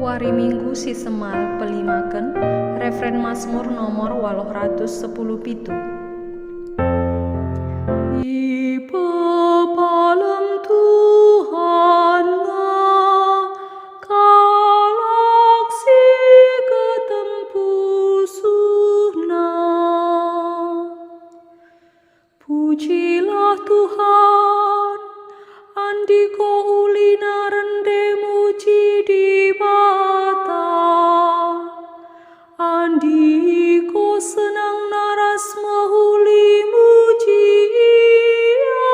Wari Minggu si Semal pelimaken refren Mazmur nomor 810 Ipepalem Tuhan galaksi ketempusuna. Pujilah Tuhan, andiko ulina rende muji di bata. Andiko senang naras mahuli muji ia.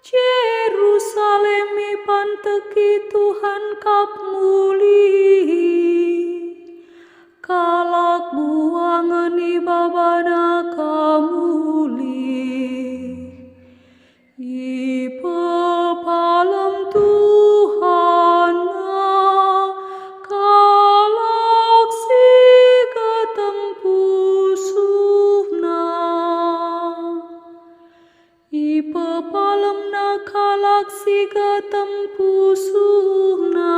Jerusalem panteki Tuhan kap muli. Kalak buangan ibabana kamuli. Ipepalem Tuhan galaksi ketempusuna. Ipepalem na galaksi ketempusuna.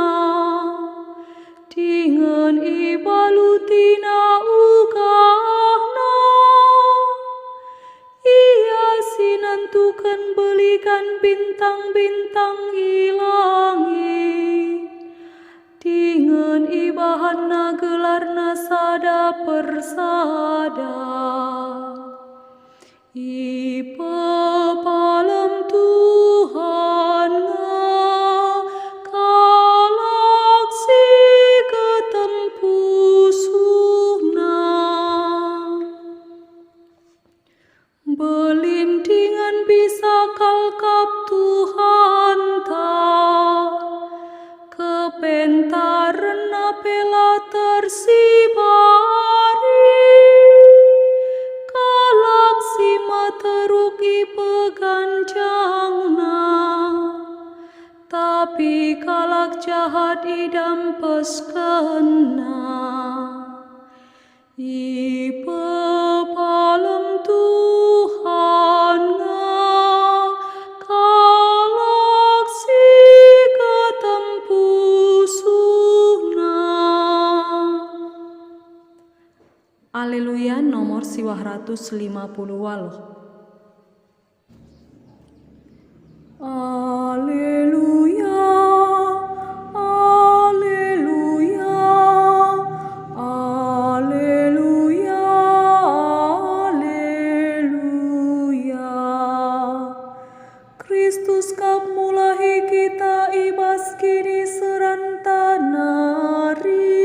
Dengan ibalutina ugahna. Ia sinantukan belikan bintang-bintang ilangit. Dengan ibahana gelarna sada persada. Ipepalem Tuhan galaksi ketempusuna. Belindingan bisa kalkap Tuhan ta. Kepentaran apela tersibari. Galaksi materuki peganjangna. Tapi kalak jahat idam peskena. Ipepalem Tuhan galaksi ketempusuna. Haleluya nomor 250. Haleluya, haleluya, haleluya, haleluya. Kristus kap mulahi kita ibas kini serantanari.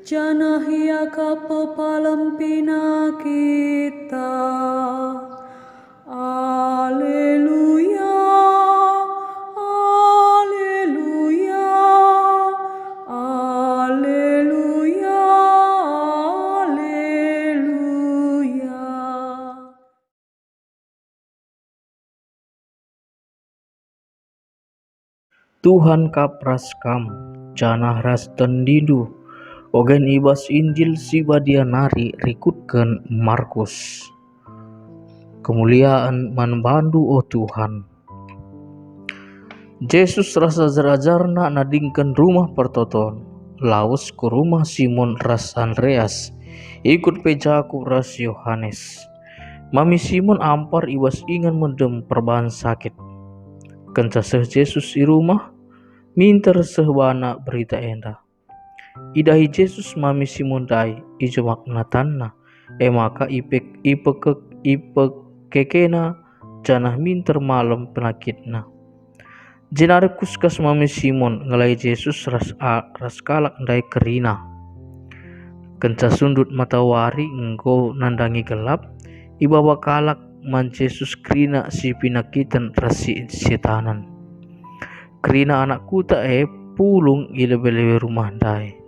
Janah ia kap pepalem pina kita. Haleluya, haleluya, haleluya, haleluya. Tuhan kap raskam, janah ras tendindu, ogen ibas Injil si badia nari rikutken Markus. Kemuliaan manbandu oh Tuhan. Yesus rasa zerajarna nadingken rumah pertoton, laus ke rumah Simon ras Andreas, ikut pejaku ras Yohanes. Mami Simon ampar ibas ingan mendem perbahan sakit. Kenca seh Yesus i rumah, minter sehbana berita enda. Idahi Yesus mami Simon dai, ijo maknatanna, maka kekena janah minter malam penakitna. Jenare kuskas mami Simon ngelai Yesus ras kalak ndai kerina. Kenca sundut matawari enggo nandangi gelap, ibawa kalak man Yesus kerina si pinakitan ras si setanan. Kerina anak kuta pulung ilebe-lebe rumah ndai.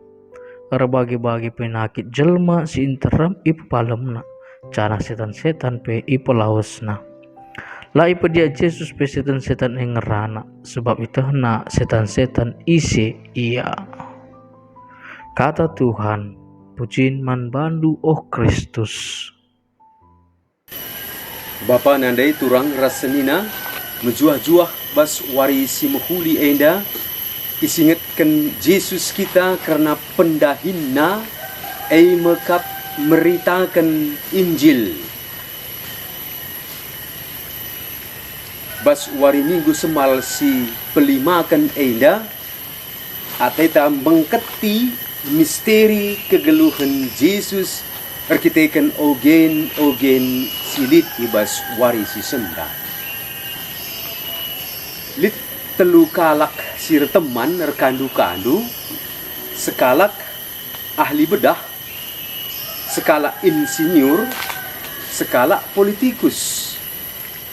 Erbagi-bagi penyakit jelma si interam ipalemna. Cana setan-setan pe ipelausna. La ipa dia Yesus pe setan-setan yang ngerana. Sebab itu na setan-setan isi ia. Kata Tuhan, pujiin manbandu oh Kristus. Bapa nandai turang rasenina mejuah-juah bas wari si muhuli enda isingatkan Yesus kita karena pendahinna mekap meritakan Injil. Bas wari minggu semal si pelimakan enda ateta mengketi misteri kegeluhan Yesus erkitekan ogen silit ibas wari si senda. Lit telu kalak sir teman rekandu-kandu, sekalak ahli bedah, sekala insinyur, sekala politikus.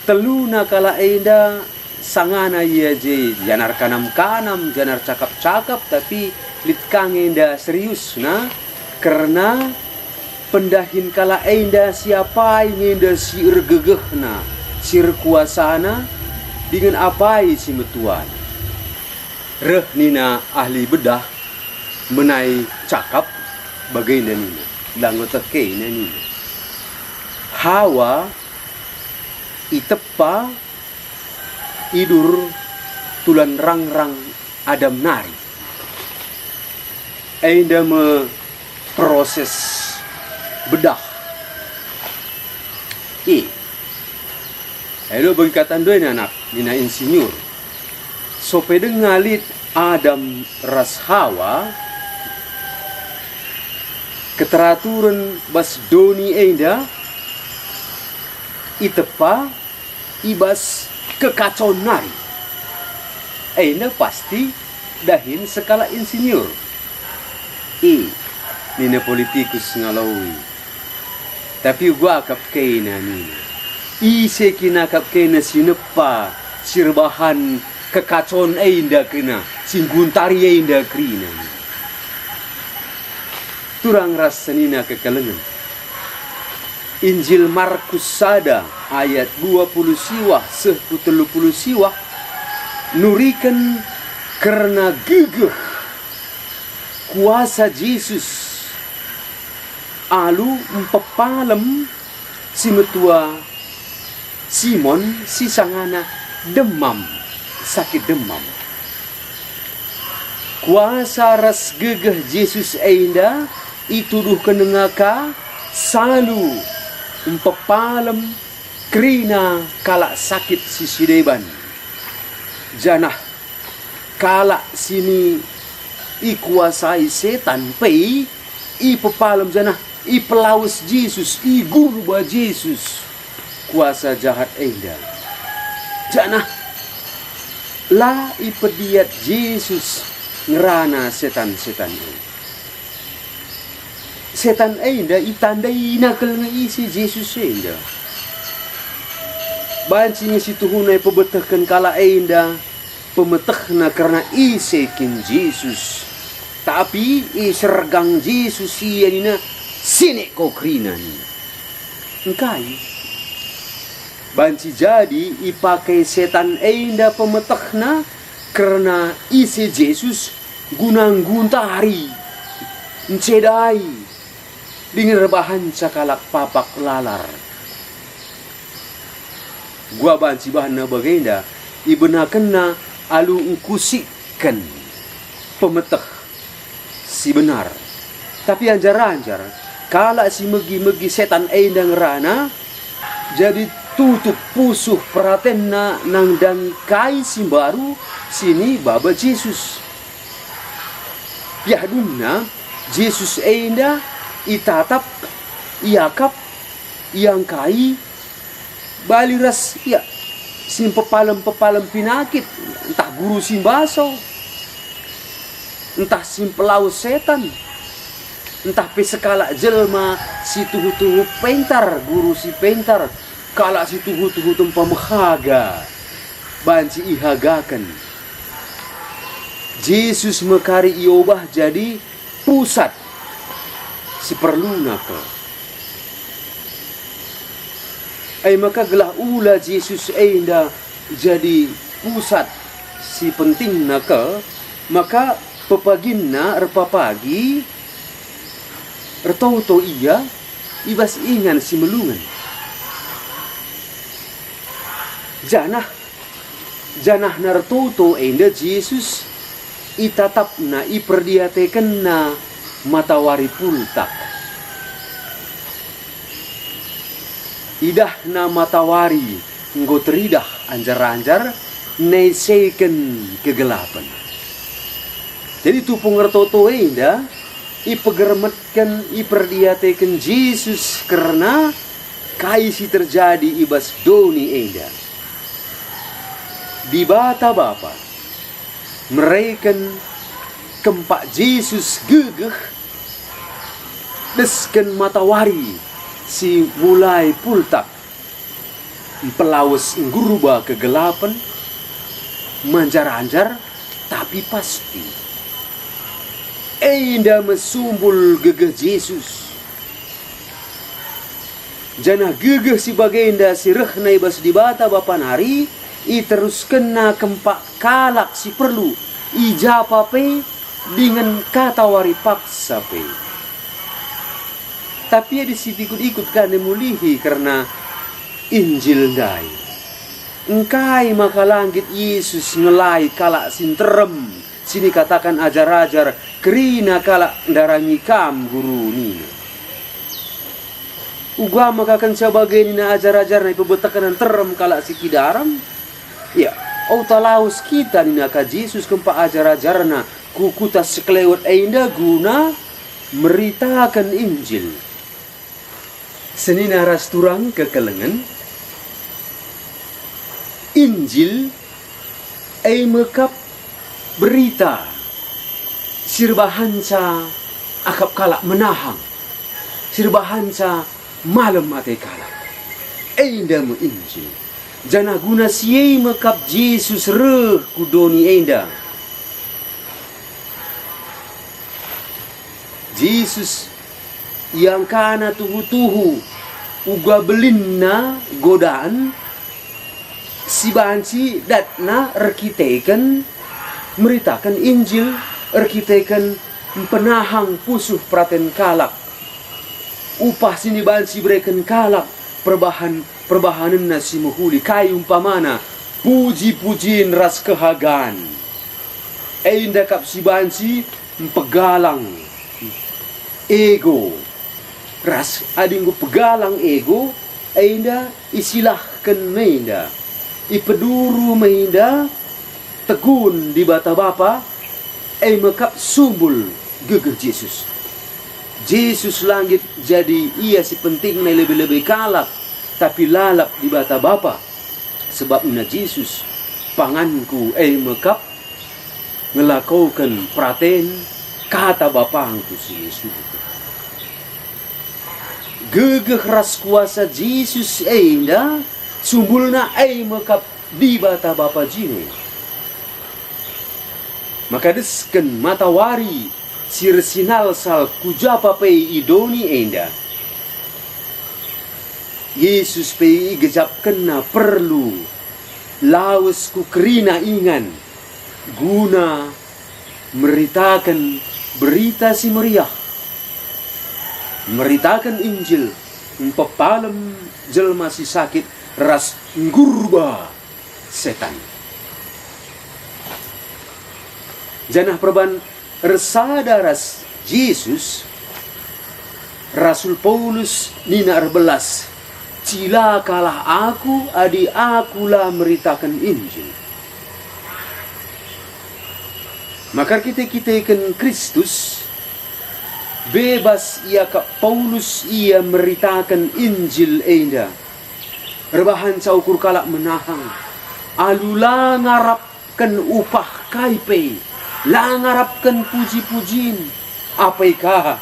Telu nakala enda sangana ia je janar kanam janar cakap tapi lit kang enda serius na karena pendahin kala enda siapa yang enda si ergegeh na sir kuasana dengan apa si metuan reh nina ahli bedah menai cakap bagaimana nina langgota kena nina Hawa itepa idur tulan rang-rang Adam nari enda me proses bedah ayo bagi katan dua anak mina insinyur sopede ngalit Adam ras Hawa keteraturan bas doni enda itepa ibas kekacauan nari enda pasti dahin sekala insinyur nina politikus ngalawi tapi gua akap kena nina ise kina akap kena sinepa sirbahan kekacauan enda kena singguntari enda krina turang rasa nina kekalengan Injil Markus sada ayat 20 siwah 30 siwah nurikan karena gegeh kuasa Yesus alu empepalem si metua Simon si sangana demam sakit demam kuasa ras gegeh Yesus enda ituduh kenengaka salu empepalem krina kalak sakit si sideban janah kalak sini ikuasai setan pei pepalem janah pelaus Yesus guru ba Yesus kuasa jahat enda janah la pediat Yesus ngerana setan-setan ini setan enda itandai nakal nga isi Yesus enda banci nga si tuhunay pabetahkan kala enda pemetahna karena isekin Yesus tapi sergang Yesus iya nina sini kau krina nina engkai banci jadi ipakai setan enda pemetahna karena isi Yesus gunang guntari encedai dengan rebahan cakalak papak lalar gua banci bahan na bagenda ibenakenna alu ngkusikan pemeteh si benar tapi anjar-anjar kala si megi-megi setan enda ngerana jadi tutup pusuh peratenna nang dan kai si baru sini baba Yesus yahdumna Yesus enda itatap iakap yang kai baliras ya sim pepalem pinakit entah guru simbaso entah sim pelaus setan entah pesekala jelma si tuhu-tuhu pentar guru si pentar kala si tuhu-tuhu tempa mehaga banci ihagakan Yesus mekari iobah jadi pusat si perlu naka maka gelah ula Yesus enda jadi pusat si penting naka maka pepaginna repapagi retauto iya ibas ingan si melungan janah nartoto enda Yesus itatapna iperdiatekenna matawari pultak. Idahna matawari nggo teridah anjar-anjar neiseken kegelapan. Jadi tu pengertoto enda ipegermetkan iperdiateken Yesus karena kaisi terjadi ibas doni enda. Di bata bapa mereka kempak Yesus gegeh desken matawari si mulai pultak pelawes ngguruba kegelapan manjar-anjar tapi pasti enda mesumbul gegeh Yesus. Jana gegeh si bagenda si rehna ibas di bata bapan hari i terus kena kempak kalak si perlu ijapa pe dengan kata wari paksa pe. Tapi ya disipikut-ikut kan mulihi karena Injil ndai. Engkai maka langit Yesus ngelai kalak sinterem. Sini katakan ajar-ajar kerina kalak ndarami kam guru ni. Uga maka kan sebagai nina ajar-ajar na ipebetakanan terem kalak si kidaram. Ya, au talaus kita nina ka Yesus kempa ajar-ajarna kukutas sekelewat enda guna meritakan Injil. Senina ras turang kekelengan Injil ai mekap berita sirbahanca akap kalak menahang sirbahanca malam ate kalak enda mu Injil jana guna siei mekap Yesus reh kudoni enda. Yesus yang kana tuhu-tuhu uga belinna godaan si banci datna rekiteken meritakan Injil rekiteken penahang pusuh praten kalak upah sini banci breken kalak perbahanan nasi muhuli kai umpamana puji-pujiin ras kehagan enda kap si banci pegalang ego ras adinggu pegalang ego ainda isilahkan meinda ipeduru meinda tegun di bata bapa mekap sumbul gegeh Yesus. Yesus langit jadi ia si penting na lebih-lebih kalak tapi lalap di bata bapa sebab na Yesus panganku mekap ngelakaukan praten kata bapangku si Yesus. Gegeh ras kuasa Yesus enda sumbulna mekap di bata bapa jine. Maka desken matawari sirsinal sal kujapa pe idoni enda. Yesus pe gejap kena perlu lawas ku kerina ingan guna meritakan berita si meriah meritakan Injil empepalem jelma si sakit ras ngurba setan. Janah perban resada ras Yesus Rasul Paulus nina erbelas cilakalah aku adi akulah meritakan Injil. Maka kita ikan Kristus bebas ia ka Paulus ia meritakan Injil enda. Rebahan saukur kalak menahang. Alula ngarapkan upah kaipe. La ngarapkan puji-pujin. Apaikah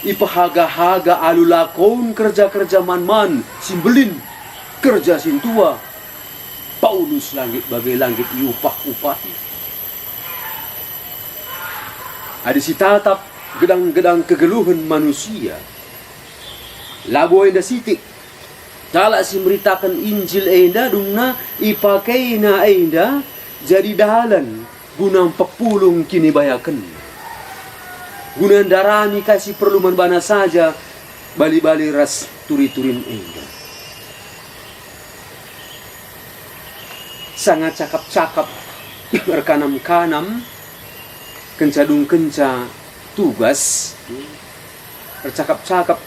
ipahaga-haga alula kaun kerja-kerja man-man simbelin kerja sintua. Paulus langit bagai langit iupah-upahi. Ada si tatap gedang-gedang kegeluhan manusia. Labo enda sitik. Talak si meritakan Injil enda dungna ipakai na enda jadi dalan guna pepulung kini bayakan. Guna darani kasih perlu manbana saja bali-bali ras turi-turin enda. Sangat cakap-cakap berkanam-kanam kencadung kenca tugas bercakap-cakap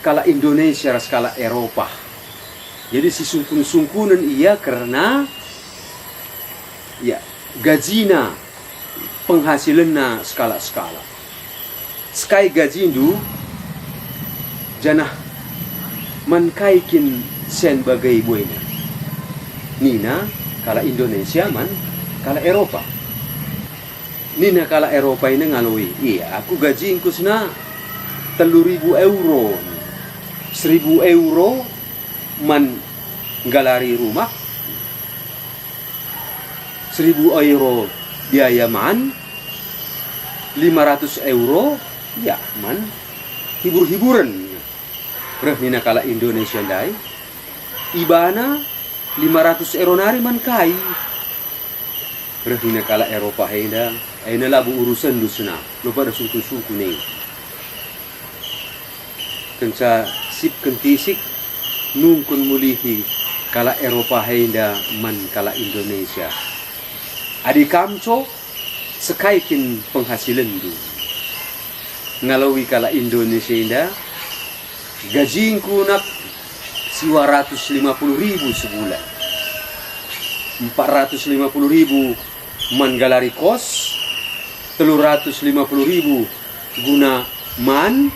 kala Indonesia skala Eropa. Jadi si sungkun-sungkunan iya karena ya gajina penghasilanna skala-skala. Skai gajindu janah mankaikin sen bagai buena. Nina kala Indonesia man kala Eropa. Nina kala Eropa ini ngalui. Iya, aku gajingku sena 3.000 euro. 1.000 euro man galari rumah. 1.000 euro biaya man. 500 euro ya man hibur-hiburan. Reh nina kala Indonesia dai. Ibana 500 euro nari man kai. Reh nina kala Eropa henda. Aina labu urusan dusna. Lupa ada suku-suku nih. Kenca sip kentisik nungkun mulihi kala Eropa henda man kala Indonesia. Adi kamco sekaikin penghasilan du. Ngalawi kala Indonesia henda gajingku nak 250.000 sebulan. 450.000 man galari kos, 350.000 guna man,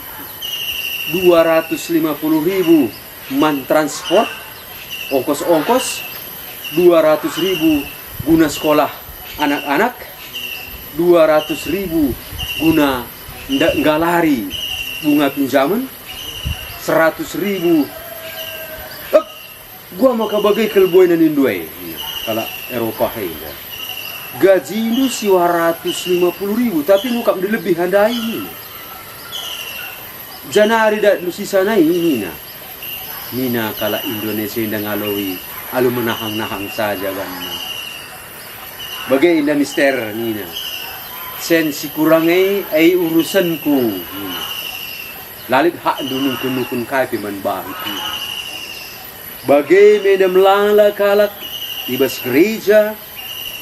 250.000 man transport, ongkos-ongkos, 200.000 guna sekolah anak-anak, 200.000 guna galari bunga pinjaman, 100.000 gua maka bagai kelboy na ninduay kala Eropa henda. Gaji itu 250.000 tapi nukap di lebih handai ini. Janari dak sisa na ini na. Nina kala Indonesia indah ngalawi alu menahang-nahang saja ganna. Bagai indah mister Nina. Sen si kurangai ay urusanku Nina. Lalit hak dunung-kunukun kaipi man bangku. Bagai medam lala kalak ibas gereja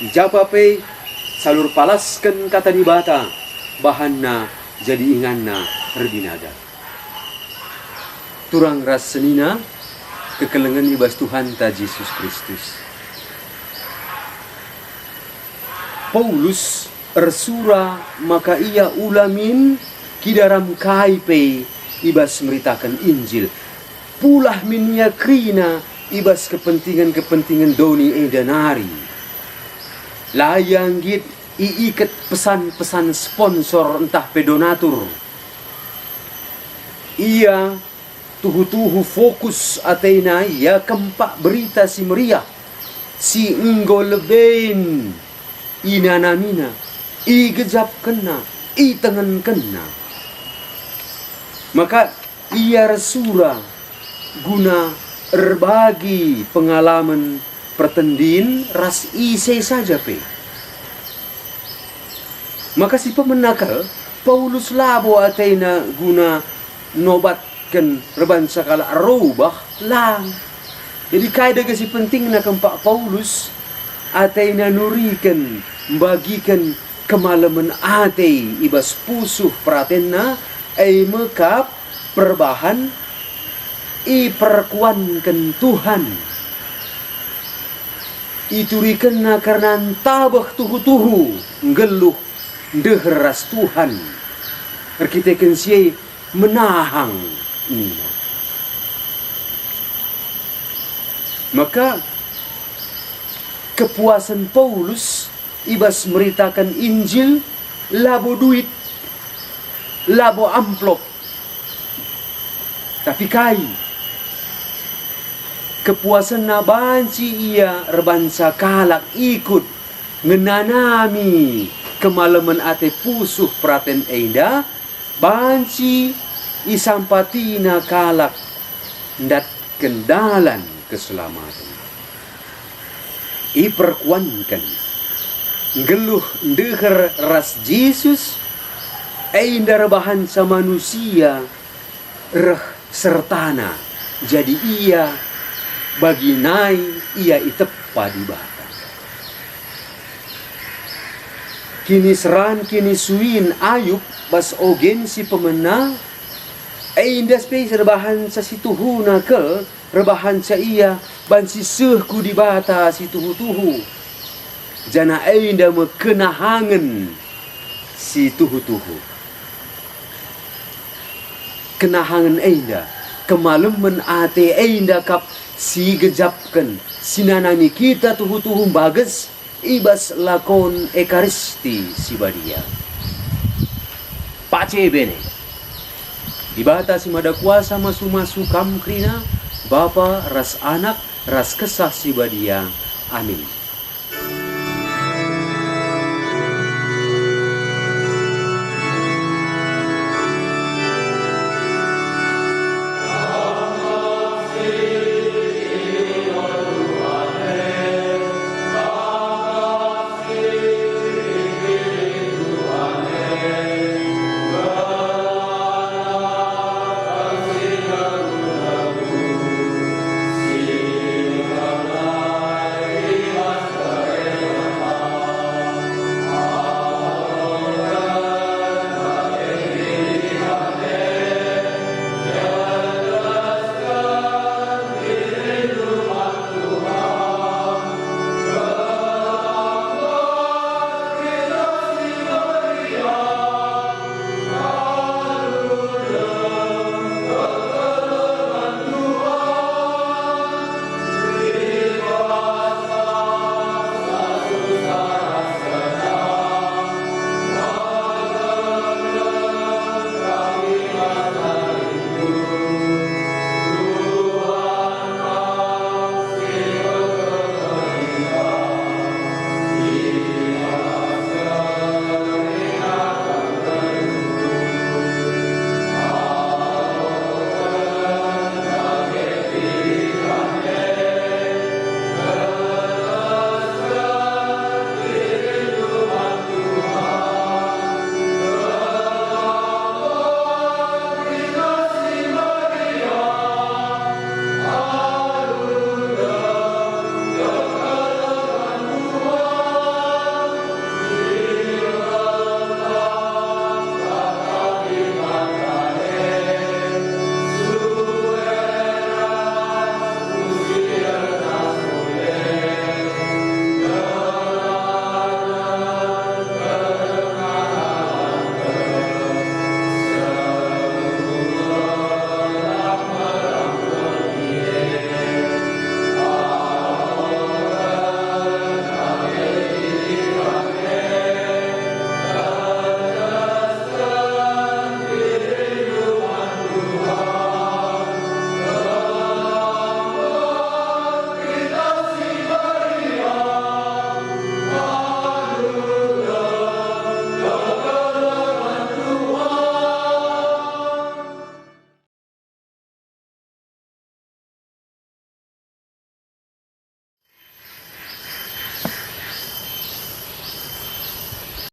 ijapape salur palaskan kata di bata bahanna jadi inganna rebinada. Turang ras senina kekelengan ibas Tuhan ta Yesus Kristus. Paulus ersura maka ia ulamin kidaram kaipe ibas meritakan Injil. Pulah minya krina ibas kepentingan-kepentingan doni edanari. Layang git iikat pesan-pesan sponsor entah pedonatur. Ia tuhu-tuhu fokus atena ia kempak berita si meriah. Si enggo leben inanamina i gejap kena i tengen kena. Maka ia resura guna berbagi pengalaman pertendin ras ise saja pe. Maka si pemenakal Paulus labo atena guna nobatkan reban sakala rubah lang. Jadi kaidah si penting nak Pak Paulus atena nurikan bagikan kemalaman ate ibas pusuh pratenna ay mekap perbahan i perkuankan Tuhan. Iturikan na karena tabah tuhu-tuhu ngeluh deheras Tuhan. Arkiteken siya menahang nina. Maka kepuasan Paulus ibas meritakan Injil labo duit, labo amplop. Tapi kai kepuasan na banci ia rebansa kalak ikut ngenanami kemalaman ate pusuh praten enda banci isampatina kalak ndat kendalan keselamatan. Iperkuankan geluh deher ras Yesus enda rebahan sa manusia reh sertana jadi ia bagi nai ia itepa di bata. kini seran kini suin Ayub bas ogen si pemena indah space rebahan sa situhu na ke rebahan sa iya ban si sehku di bata si tuhu-tuhu jana indah mekenahangen si tuhu-tuhu kenahangen indah kemalemen ate indah kap si gejapkan sinanami kita tuhu-tuhu bagus ibas lakon ekaristi si badia pace bene di bata si mada kuasa masu-masu kam krina bapa ras anak ras kesah si badia amin.